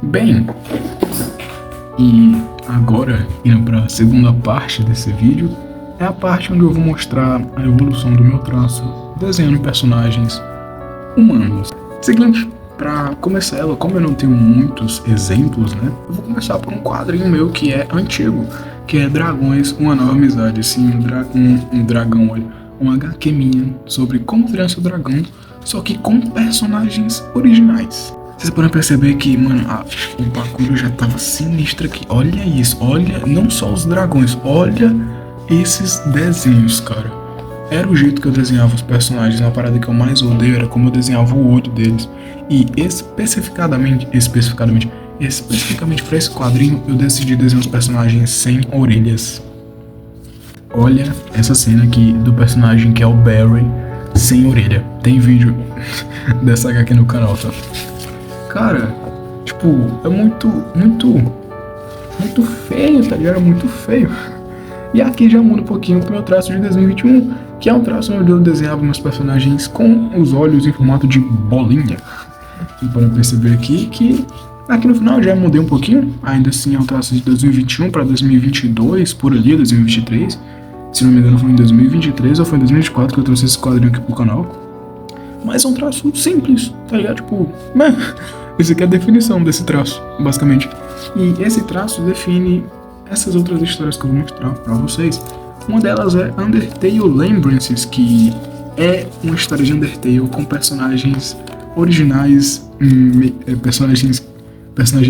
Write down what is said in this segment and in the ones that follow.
Bem, e agora, indo para a segunda parte desse vídeo, é a parte onde eu vou mostrar a evolução do meu traço, desenhando personagens humanos. Seguinte, para começar ela, como eu não tenho muitos exemplos, né, eu vou começar por um quadrinho meu que é antigo, que é Dragões, Uma Nova Amizade, assim, um dragão, olha, uma HQ minha sobre como treinar seu dragão, só que com personagens originais. Vocês podem perceber que, mano, o bagulho já tava sinistro aqui. Olha isso, olha, não só os dragões, olha esses desenhos, cara. Era o jeito que eu desenhava os personagens, na parada que eu mais odeio era como eu desenhava o olho deles. E especificadamente para esse quadrinho, eu decidi desenhar os personagens sem orelhas. Olha essa cena aqui do personagem que é o Barry sem orelha. Tem vídeo dessa HQ no canal, tá? Cara, tipo, é muito feio, tá ligado? É muito feio. E aqui já muda um pouquinho pro meu traço de 2021, que é um traço onde eu desenhava meus personagens com os olhos em formato de bolinha. E podem perceber aqui que aqui no final já mudei um pouquinho, ainda assim é um traço de 2021 para 2022, por ali, 2023. Se não me engano foi em 2023 ou foi em 2024 que eu trouxe esse quadrinho aqui pro canal. Mas é um traço simples, tá ligado? Tipo, isso aqui é a definição desse traço, basicamente. E esse traço define essas outras histórias que eu vou mostrar pra vocês. Uma delas é Undertale Lembrances, que é uma história de Undertale com personagens originais, personagens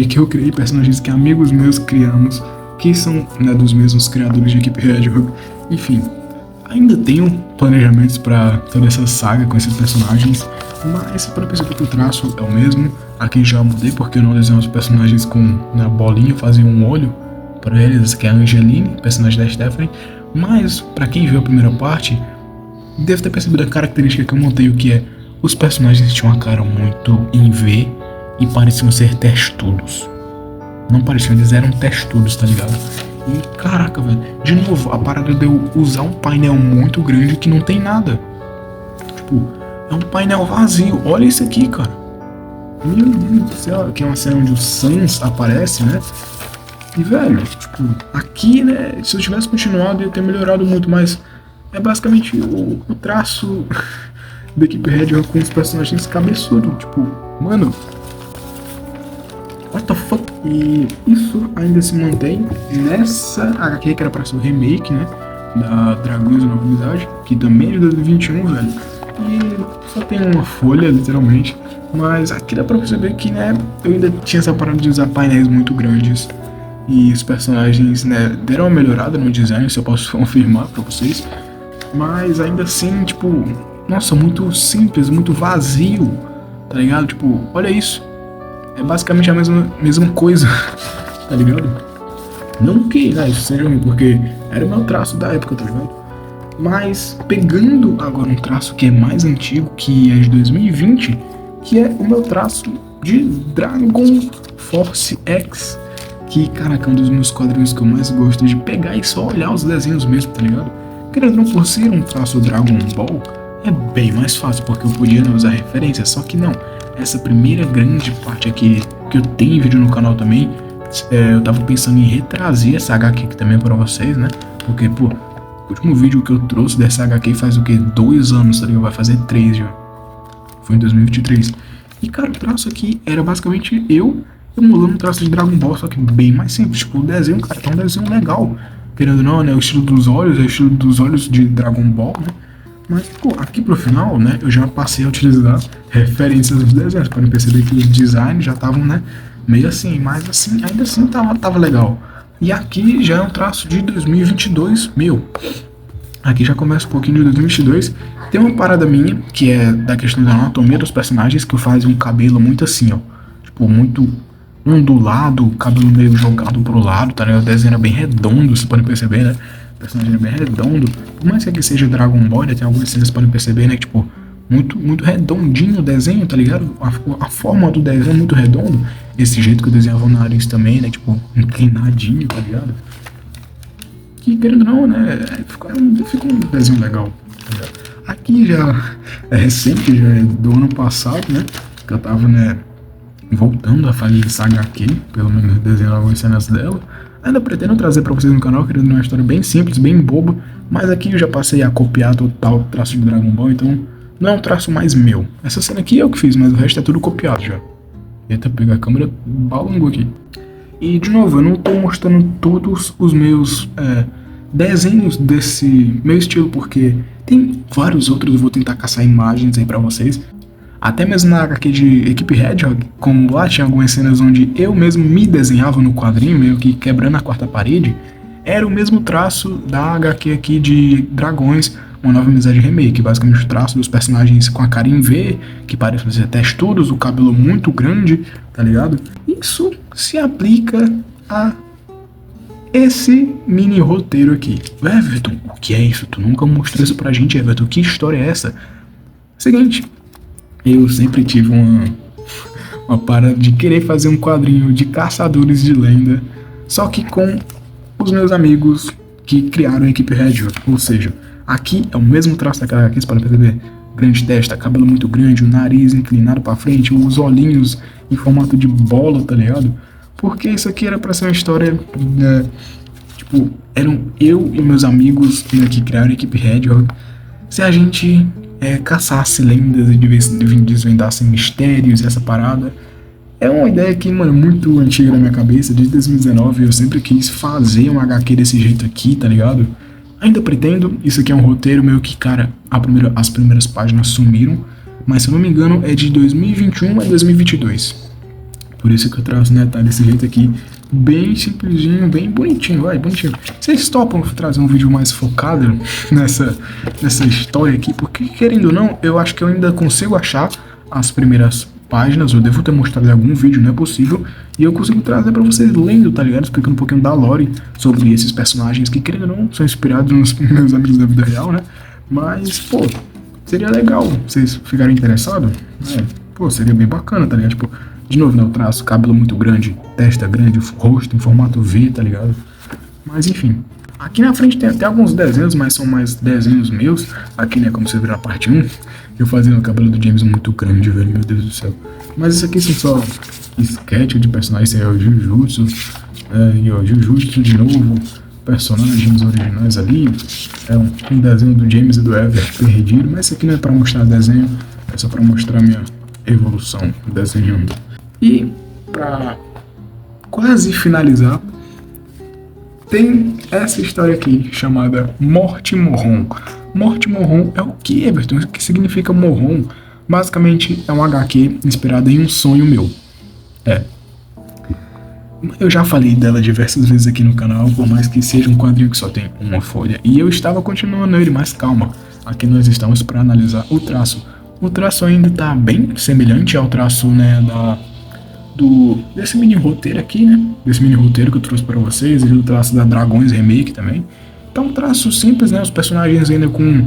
que eu criei, personagens que amigos meus criamos, que são, né, dos mesmos criadores de Equipe Hedgehog. Enfim, ainda tenho planejamentos para toda essa saga com esses personagens, mas para perceber que o traço é o mesmo. Aqui já mudei porque eu não desenho os personagens com na bolinha, fazia um olho para eles, que é a Angeline, personagem da Stephanie. Mas para quem viu a primeira parte, deve ter percebido a característica que eu montei, o que é os personagens tinham uma cara muito em V e pareciam ser testudos. Não pareciam, eles eram testudos, tá ligado? E caraca, velho, de novo, a parada de eu usar um painel muito grande que não tem nada. Tipo, é um painel vazio. Olha isso aqui, cara. Meu Deus do céu, aqui é uma cena onde o Sans aparece, né? E velho, tipo, aqui, né, se eu tivesse continuado ia ter melhorado muito, mas é basicamente o traço da Equipe Hedgehog com os personagens cabeçudos. Tipo, mano, what the fuck? E isso ainda se mantém nessa HQ que era pra ser o remake, né? Da Dragões Nova Amizade, que também é de 2021, velho. E só tem uma folha, literalmente. Mas aqui dá pra perceber que, né, eu ainda tinha essa parada de usar painéis muito grandes. E os personagens, né, deram uma melhorada no design, isso eu posso confirmar pra vocês. Mas ainda assim, tipo, nossa, muito simples, muito vazio, tá ligado? Tipo, olha isso. É basicamente a mesma coisa, tá ligado? Não que isso seja ruim, porque era o meu traço da época, tá ligado? Mas pegando agora um traço que é mais antigo, que é de 2020, que é o meu traço de Dragon Force X, que, caraca, é um dos meus quadrinhos que eu mais gosto de pegar e só olhar os desenhos mesmo, tá ligado? Querendo não, por ser um traço Dragon Ball, é bem mais fácil, porque eu podia não usar referências, só que não. Essa primeira grande parte aqui, que eu tenho vídeo no canal também, eu tava pensando em retrazer essa HQ aqui também pra vocês, né? Porque, pô, o último vídeo que eu trouxe dessa HQ faz o quê? 2 anos, tá ligado? Vai fazer 3 já. Foi em 2023. E, cara, o traço aqui era basicamente eu emulando um traço de Dragon Ball, só que bem mais simples. Tipo, o desenho, cara, é um desenho legal. Querendo ou não, né? O estilo dos olhos é o estilo dos olhos de Dragon Ball, né? Mas, pô, aqui pro final, né, eu já passei a utilizar referências dos desenhos. Podem perceber que os designs já estavam, né, meio assim, mas assim, ainda assim tava legal. E aqui já é um traço de 2022, meu. Aqui já começa um pouquinho de 2022. Tem uma parada minha, que é da questão da anatomia dos personagens, que eu faço um cabelo muito assim, ó. Tipo, muito ondulado, cabelo meio jogado pro lado, tá ligado? O desenho era bem redondo, vocês podem perceber, né? O personagem é bem redondo. Por mais que aqui seja Dragon Ball, né? Tem algumas cenas que vocês podem perceber, né? Tipo, muito redondinho o desenho, tá ligado? A forma do desenho é muito redondo. Esse jeito que eu desenhava o nariz também, né? Tipo, inclinadinho, tá ligado? Que, querendo ou não, né? Fica um desenho legal, tá ligado? Aqui já é recente, já é do ano passado, né? Que eu tava, né? voltando a fazer essa HQ, pelo menos desenhar algumas cenas dela. Ainda pretendo trazer pra vocês no canal, querendo uma história bem simples, bem boba, mas aqui eu já passei a copiar total o traço de Dragon Ball, então não é um traço mais meu. Essa cena aqui é o que fiz, mas o resto é tudo copiado já. Eita, pegar a câmera, balangou aqui. E de novo, eu não tô mostrando todos os meus desenhos desse meu estilo, porque tem vários outros, eu vou tentar caçar imagens aí pra vocês. Até mesmo na HQ de Equipe Hedgehog, como lá tinha algumas cenas onde eu mesmo me desenhava no quadrinho, meio que quebrando a quarta parede, era o mesmo traço da HQ aqui de Dragões, Uma Nova Amizade Remake, basicamente o traço dos personagens com a cara em V, que parecem ser texturas, o cabelo muito grande, tá ligado? Isso se aplica a esse mini roteiro aqui. Everton, o que é isso? Tu nunca mostrou isso pra gente, Everton. Que história é essa? Seguinte, eu sempre tive uma parada de querer fazer um quadrinho de caçadores de lenda, só que com os meus amigos que criaram a equipe Hedgehog. Ou seja, aqui é o mesmo traço daquela HQ, você pode perceber. Grande testa, cabelo muito grande, o nariz inclinado pra frente, os olhinhos em formato de bola, tá ligado? Porque isso aqui era pra ser uma história, né, tipo, eram eu e meus amigos, né, que criaram a equipe Hedgehog. Se a gente caçasse lendas e desvendasse mistérios e essa parada. É uma ideia que, mano, muito antiga na minha cabeça. Desde 2019 eu sempre quis fazer um HQ desse jeito aqui, tá ligado? Ainda pretendo. Isso aqui é um roteiro meio que, cara, as primeiras páginas sumiram. Mas se eu não me engano é de 2021 a 2022. Por isso que eu traço, né, tá desse jeito aqui. Bem simplesinho, bem bonitinho, vai, bonitinho. Vocês topam trazer um vídeo mais focado nessa história aqui? Porque, querendo ou não, eu acho que eu ainda consigo achar as primeiras páginas. Eu devo ter mostrado em algum vídeo, não é possível. E eu consigo trazer pra vocês lendo, tá ligado? Explicando um pouquinho da lore sobre esses personagens que, querendo ou não, são inspirados nos meus amigos da vida real, né? Mas, pô, seria legal vocês ficarem interessados. Pô, seria bem bacana, tá ligado? Tipo, de novo, né, o traço, cabelo muito grande, testa grande, rosto em formato V, tá ligado? Mas enfim, aqui na frente tem até alguns desenhos, mas são mais desenhos meus. Aqui, né, como você viu na parte 1, eu fazendo o cabelo do James muito grande, velho, meu Deus do céu. Mas isso aqui são só sketch de personagens, é o Jujutsu, e ó, Jujutsu de novo, personagens originais ali. É um desenho do James e do Ever perdido, mas isso aqui não é pra mostrar desenho, é só pra mostrar a minha evolução desenhando. E pra quase finalizar, tem essa história aqui chamada Morte Morron. Morte Morron é o que, Everton? O que significa Morron? Basicamente é um HQ inspirado em um sonho meu. Eu já falei dela diversas vezes aqui no canal, por mais que seja um quadrinho que só tem uma folha. E eu estava continuando ele, mas calma. Aqui nós estamos para analisar o traço. O traço ainda está bem semelhante ao traço, né, desse mini roteiro aqui, né? Desse mini roteiro que eu trouxe para vocês, e do traço da Dragões Remake também. Então, um traço simples, né? Os personagens ainda com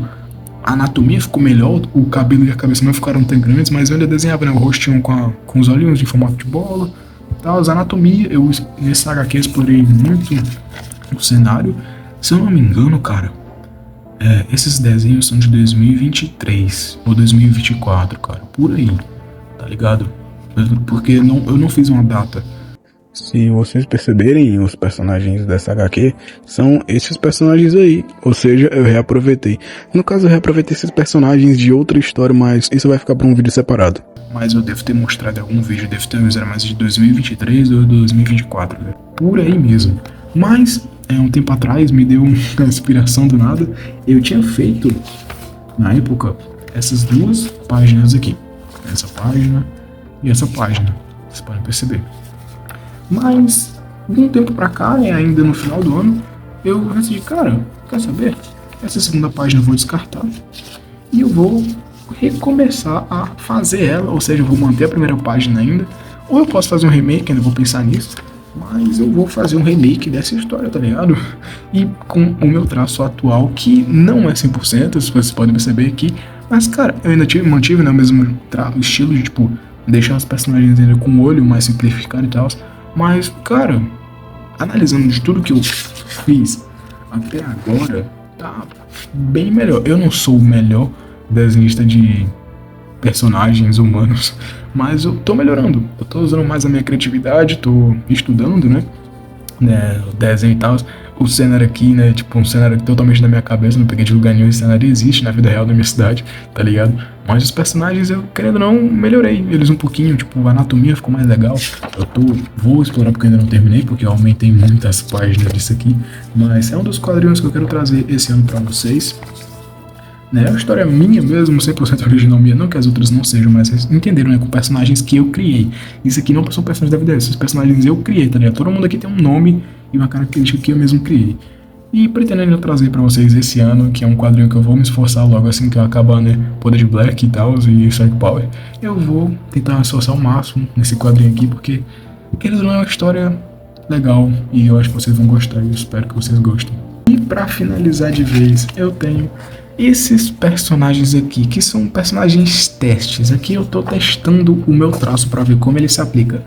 a anatomia ficou melhor, o cabelo e a cabeça não ficaram tão grandes, mas eu ainda desenhava, né, o rostinho com os olhinhos em formato de bola. Tal, as anatomia, eu nesse HQ explorei muito o cenário. Se eu não me engano, cara, esses desenhos são de 2023 ou 2024, cara, por aí, tá ligado? Porque eu não fiz uma data. Se vocês perceberem, os personagens dessa HQ são esses personagens aí. Ou seja, eu reaproveitei. No caso, eu reaproveitei esses personagens de outra história, mas isso vai ficar para um vídeo separado. Mas eu devo ter mostrado em algum vídeo, devo ter usado mais de 2023 ou 2024, né? Por aí mesmo. Mas, um tempo atrás, me deu uma inspiração do nada. Eu tinha feito, na época, essas duas páginas aqui. Essa página e essa página. Vocês podem perceber. Mas, de um tempo pra cá, ainda no final do ano, eu decidi, cara, quer saber? Essa segunda página eu vou descartar e eu vou recomeçar a fazer ela, ou seja, eu vou manter a primeira página ainda, ou eu posso fazer um remake, ainda vou pensar nisso, mas eu vou fazer um remake dessa história, tá ligado? E com o meu traço atual, que não é 100%, vocês podem perceber aqui, mas, cara, eu ainda mantive, né, o mesmo estilo de, tipo, deixar os personagens ainda com o olho mais simplificado e tal. Mas, cara, analisando de tudo que eu fiz até agora, tá bem melhor. Eu não sou o melhor desenhista de personagens humanos, mas eu tô melhorando, eu tô usando mais a minha criatividade, tô estudando, né, o desenho e tal. O cenário aqui, né, tipo, um cenário totalmente da minha cabeça, não peguei de lugar nenhum, esse cenário existe na vida real da minha cidade, tá ligado? Mas os personagens, eu, querendo ou não, melhorei eles um pouquinho, tipo, a anatomia ficou mais legal. Vou explorar porque eu ainda não terminei, porque eu aumentei muitas páginas disso aqui, mas é um dos quadrinhos que eu quero trazer esse ano pra vocês. Né, é uma história minha mesmo, 100% original minha, não que as outras não sejam, mas vocês entenderam, né, com personagens que eu criei. Isso aqui não são personagens da vida real, esses personagens eu criei, tá ligado? Todo mundo aqui tem um nome e uma característica que eu mesmo criei. E pretendendo trazer pra vocês esse ano, que é um quadrinho que eu vou me esforçar logo assim que eu acabar, né, Poder de Black e tal, e Strike Power, eu vou tentar me esforçar ao máximo nesse quadrinho aqui, porque querendo ou não é uma história legal, e eu acho que vocês vão gostar, e eu espero que vocês gostem. E pra finalizar de vez, eu tenho esses personagens aqui, que são personagens testes. Aqui eu tô testando o meu traço para ver como ele se aplica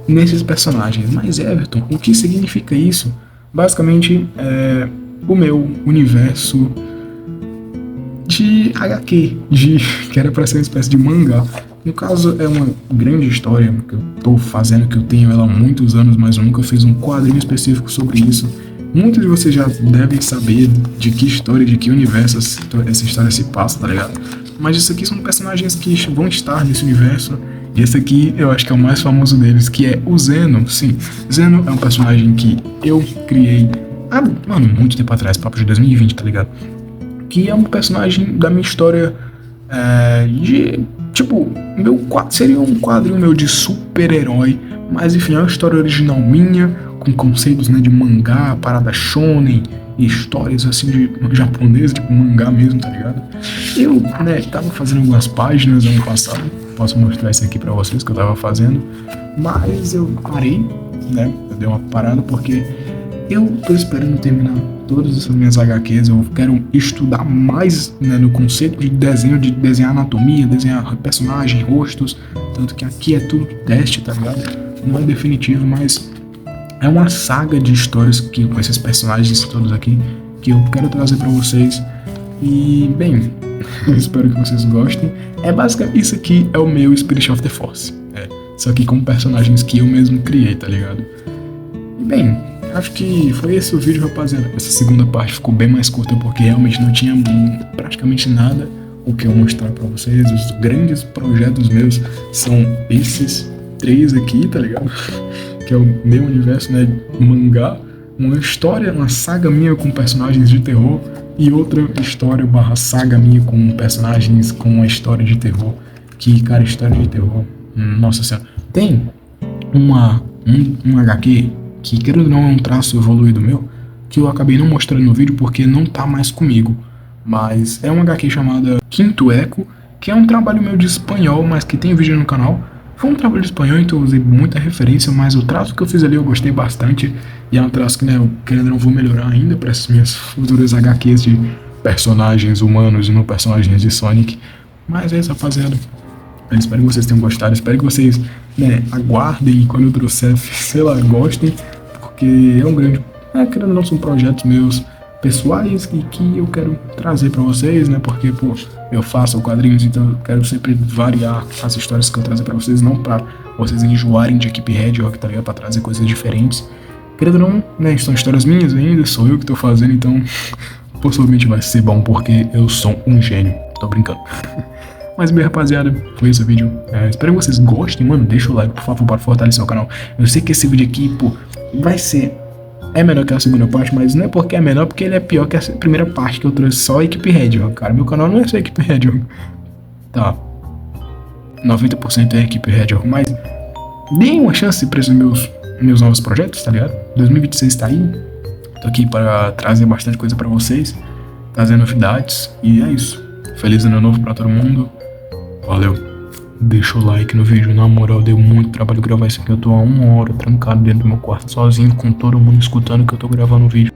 nesses personagens. Mas Everton, o que significa isso? Basicamente é o meu universo de HQ, que era para ser uma espécie de mangá. No caso é uma grande história que eu tô fazendo, que eu tenho ela há muitos anos, mas eu nunca fiz um quadrinho específico sobre isso. Muitos de vocês já devem saber de que história, de que universo essa história se passa, tá ligado? Mas isso aqui são personagens que vão estar nesse universo. E esse aqui eu acho que é o mais famoso deles, que é o Zeno. Sim, Zeno é um personagem que eu criei há, mano, muito tempo atrás, papo de 2020, tá ligado? Que é um personagem da minha história tipo, seria um quadrinho meu de super-herói, mas enfim, é uma história original minha, com conceitos, né, de mangá, parada shonen, e histórias assim de japonês, tipo mangá mesmo, tá ligado? Eu, né, tava fazendo algumas páginas ano passado, posso mostrar isso aqui pra vocês que eu tava fazendo, mas eu parei, né, eu dei uma parada porque eu tô esperando terminar todas essas minhas HQs, eu quero estudar mais, né, no conceito de desenho, de desenhar anatomia, desenhar personagem, rostos, tanto que aqui é tudo teste, tá ligado? Não é definitivo, mas é uma saga de histórias que, com esses personagens todos aqui, que eu quero trazer pra vocês. E, bem, eu espero que vocês gostem. É basicamente, isso aqui é o meu Spirit of the Force. Só que com personagens que eu mesmo criei, tá ligado? E, bem, acho que foi esse o vídeo, rapaziada. Essa segunda parte ficou bem mais curta, porque realmente não tinha praticamente nada o que eu mostrar pra vocês. Os grandes projetos meus são esses 3 aqui, tá ligado? Que é o meu universo, né, mangá, uma história, uma saga minha com personagens de terror e outra história barra saga minha com personagens com uma história de terror. Que, cara, história de terror, nossa senhora. Tem um HQ que, querendo ou não, é um traço evoluído meu, que eu acabei não mostrando no vídeo porque não tá mais comigo, mas é um HQ chamada Quinto Eco, que é um trabalho meu de espanhol, mas que tem vídeo no canal. Foi um trabalho de espanhol, então eu usei muita referência, mas o traço que eu fiz ali eu gostei bastante. E é um traço que, né, eu querendo não vou melhorar ainda para essas minhas futuras HQs de personagens humanos e não personagens de Sonic. Mas é isso, rapaziada. Eu espero que vocês tenham gostado, espero que vocês, né, aguardem quando eu trouxer, sei lá, gostem, porque é um grande... querendo ou não, são projetos meus pessoais e que eu quero trazer pra vocês, né, porque, pô, eu faço quadrinhos, então eu quero sempre variar as histórias que eu trazer pra vocês, não pra vocês enjoarem de Equipe Hedgehog, tá ligado, pra trazer coisas diferentes. Querendo ou não, né, são histórias minhas ainda, sou eu que tô fazendo, então possivelmente vai ser bom, porque eu sou um gênio, tô brincando. Mas bem, rapaziada, foi esse o vídeo. Espero que vocês gostem, mano, deixa o like, por favor, para fortalecer o canal. Eu sei que esse vídeo aqui, pô, vai ser... É menor que a segunda parte, mas não é porque é menor, porque ele é pior que a primeira parte que eu trouxe só a Equipe Hedgehog, cara. Meu canal não é só a Equipe Hedgehog. Tá. 90% é a Equipe Hedgehog, mas deem uma chance pra esses meus novos projetos, tá ligado? 2026 tá aí. Tô aqui para trazer bastante coisa pra vocês, trazer novidades, e é isso. Feliz ano novo pra todo mundo. Valeu. Deixa o like no vídeo, na moral, deu muito trabalho gravar isso aqui. Eu tô há 1 hora trancado dentro do meu quarto sozinho, com todo mundo escutando que eu tô gravando o vídeo.